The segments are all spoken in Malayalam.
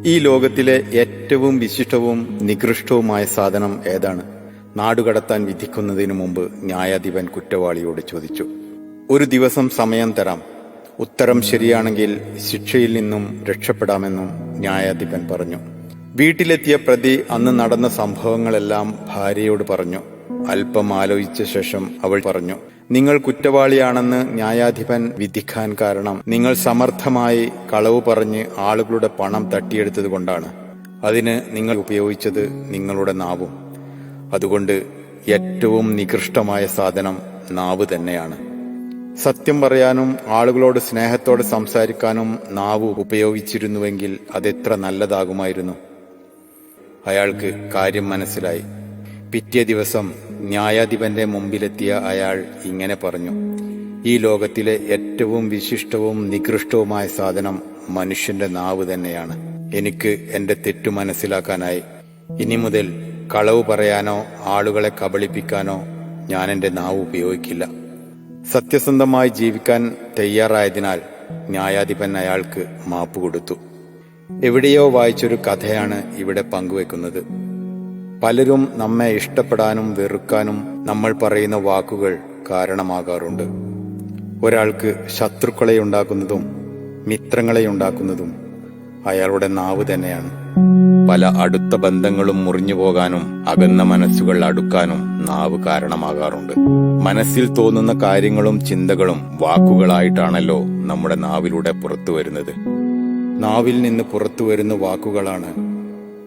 ഈ ലോകത്തിലെ ഏറ്റവും വിശിഷ്ടവും നികൃഷ്ടവുമായ സാധനം ഏതാണ്? നാടുകടത്താൻ വിധിക്കുന്നതിനു മുമ്പ് ന്യായാധിപൻ കുറ്റവാളിയോട് ചോദിച്ചു. ഒരു ദിവസം സമയം തരാം, ഉത്തരം ശരിയാണെങ്കിൽ ശിക്ഷയിൽ നിന്നും രക്ഷപ്പെടാമെന്നും ന്യായാധിപൻ പറഞ്ഞു. വീട്ടിലെത്തിയ പ്രതി അന്ന് നടന്ന സംഭവങ്ങളെല്ലാം ഭാര്യയോട് പറഞ്ഞു. അല്പം ആലോചിച്ച ശേഷം അവൾ പറഞ്ഞു, നിങ്ങൾ കുറ്റവാളിയാണെന്ന് ന്യായാധിപൻ വിധിക്കാൻ കാരണം നിങ്ങൾ സമർത്ഥമായി കളവ് പറഞ്ഞ് ആളുകളുടെ പണം തട്ടിയെടുത്തതുകൊണ്ടാണ്. അതിന് നിങ്ങൾ ഉപയോഗിച്ചത് നിങ്ങളുടെ നാവും. അതുകൊണ്ട് ഏറ്റവും നികൃഷ്ടമായ സാധനം നാവ് തന്നെയാണ്. സത്യം പറയാനും ആളുകളോട് സ്നേഹത്തോടെ സംസാരിക്കാനും നാവ് ഉപയോഗിച്ചിരുന്നുവെങ്കിൽ അതെത്ര നല്ലതാകുമായിരുന്നു. അയാൾക്ക് കാര്യം മനസ്സിലായി. പിറ്റേ ദിവസം ന്യായാധിപന്റെ മുമ്പിലെത്തിയ അയാൾ ഇങ്ങനെ പറഞ്ഞു, ഈ ലോകത്തിലെ ഏറ്റവും വിശിഷ്ടവും നികൃഷ്ടവുമായ സാധനം മനുഷ്യന്റെ നാവ് തന്നെയാണ്. എനിക്ക് എന്റെ തെറ്റു മനസ്സിലാക്കാനായി ഇനി മുതൽ കളവ് പറയാനോ ആളുകളെ കബളിപ്പിക്കാനോ ഞാൻ എന്റെ നാവ് ഉപയോഗിക്കില്ല. സത്യസന്ധമായി ജീവിക്കാൻ തയ്യാറായതിനാൽ ന്യായാധിപൻ അയാൾക്ക് മാപ്പ് കൊടുത്തു. എവിടെയോ വായിച്ചൊരു കഥയാണ് ഇവിടെ പങ്കുവെക്കുന്നത്. പലരും നമ്മെ ഇഷ്ടപ്പെടാനും വെറുക്കാനും നമ്മൾ പറയുന്ന വാക്കുകൾ കാരണമാകാറുണ്ട്. ഒരാൾക്ക് ശത്രുക്കളെ ഉണ്ടാക്കുന്നതും മിത്രങ്ങളെ ഉണ്ടാക്കുന്നതും അയാളുടെ നാവ് തന്നെയാണ്. പല അടുത്ത ബന്ധങ്ങളും മുറിഞ്ഞു പോകാനും അകന്ന മനസ്സുകൾ അടുക്കാനും നാവ് കാരണമാകാറുണ്ട്. മനസ്സിൽ തോന്നുന്ന കാര്യങ്ങളും ചിന്തകളും വാക്കുകളായിട്ടാണല്ലോ നമ്മുടെ നാവിലൂടെ പുറത്തു വരുന്നത്. നാവിൽ നിന്ന് പുറത്തു വരുന്ന വാക്കുകളാണ്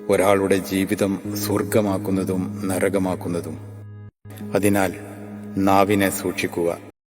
ഒരാളുടെ ജീവിതം സ്വർഗമാക്കുന്നതും നരകമാക്കുന്നതും. അതിനാൽ നാവിനെ സൂക്ഷിക്കുക.